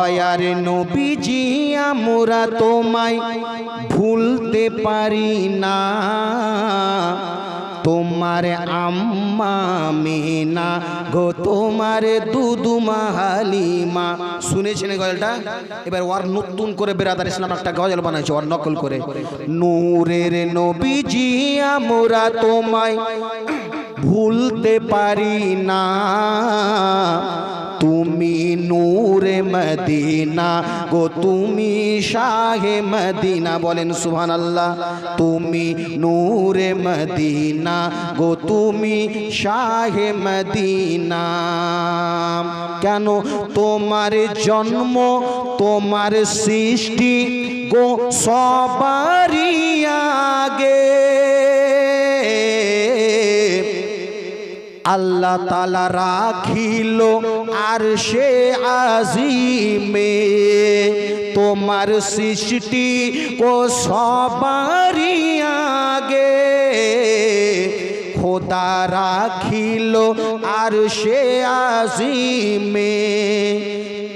দয়ার নবীজি আমরা তোমায় ভুলতে পারি না, তোমার আম্মা মিনা গো তোমার দুদুমা হালিমা। শুনেছেন গজলটা? এবার ওর নতুন করে বেরাদার ইসলাম একটা গজল বানাইছে, ওর নকল করে। নূরের নবীজি আমরা তোমায় ভুলতে পারি না, তুমি নূরে মদিনা গো তুমি শাহে মদিনা। বলেন সুবহানাল্লাহ। তুমি নূরে মদিনা গো তুমি শাহে মদিনা। কেন তোমার জন্ম তোমার সৃষ্টি গো সবারই আগে, আল্লাহ তাআলা রাখিল আরশে আজিমে, তোমার সৃষ্টি ও সবারই আগে, খোদা রাখিল আরশে আজিমে,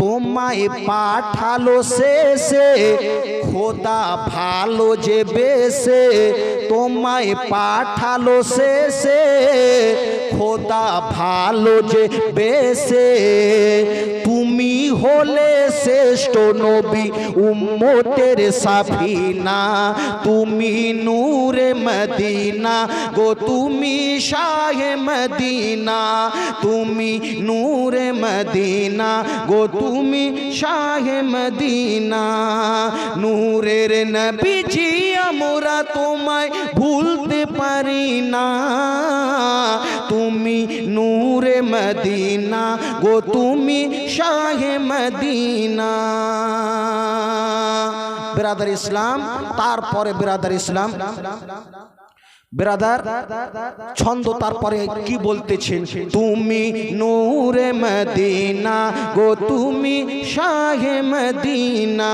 তোমায় পাঠালো শেষে খোদা ভালো যে বেশে, তোমায় পাঠালো শেষে খোদা ভালো যে বেশে, তুমি হলে শ্রেষ্ঠ নবী উম্মতের সাফিনা, তুমি নূরে মদিনা গো তুমি শাহে মদিনা, তুমি নূরে মদিনা গো তুমি শাহে মদিনা। নূরের নবীজি আমরা তোমায় ভুলতে পারি না, তুমি নূরে মদিনা গো তুমি শাহে মদিনা। বিরাদার ইসলাম, তারপরে বিরাদার ইসলাম বিরাদার ছন্দ তারপরে কি বলতেছেন? তুমি নূরে মদিনা গো তুমি শাহে মদিনা,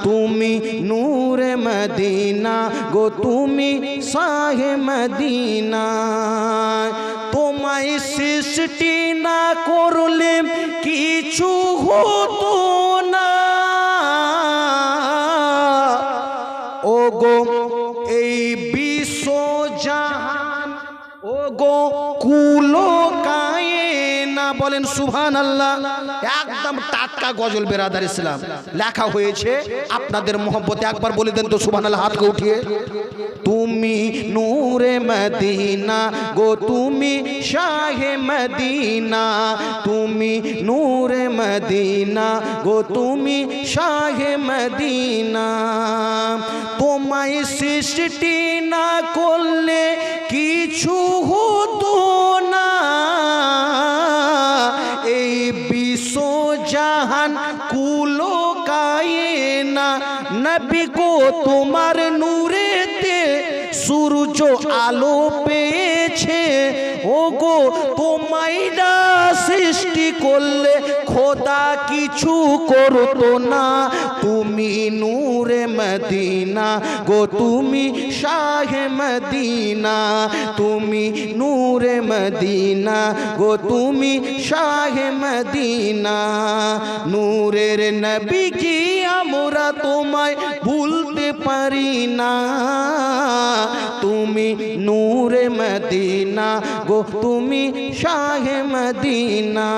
তুমি নূরে মদিনা গো তুমি শাহে মদিনা। তোমায় সৃষ্টি না করলে কিছু হতো না, ও গো এই বিশ্ব জাহান ও গো কুলো কায়না। বলেন সুবহানাল্লাহ। একদম টাটকা গজল বিরাদার ইসলাম, লেখা হয়েছে আপনাদের মহব্বতে। একবার বলে দেন তো সুবহানাল্লাহ হাতকে উঠিয়ে। তুমি নূরে মদিনা গো তুমি শাহে মদিনা, তুমি নূরে মদিনা গো তুমি শাহে মদিনা। তোমায় সৃষ্টি না করলে কিছু হতো না, এই বিশ্ব জাহান কুলো কায়না। নবী গো তোমার নূরেতে সূর্য আলো পেয়েছে, ও গো তোমায় না সৃষ্টি করলে খোদা কিছু করতো না, তুমি নূরে মদিনা গো তুমি শাহে মদিনা, তুমি নূরে মদিনা গো তুমি শাহে মদিনা। নূরের নবী কি আমরা তোমায় ভুলতে পারি না, তুমি নূরে মদিনা গো তুমি শাহে মদিনা।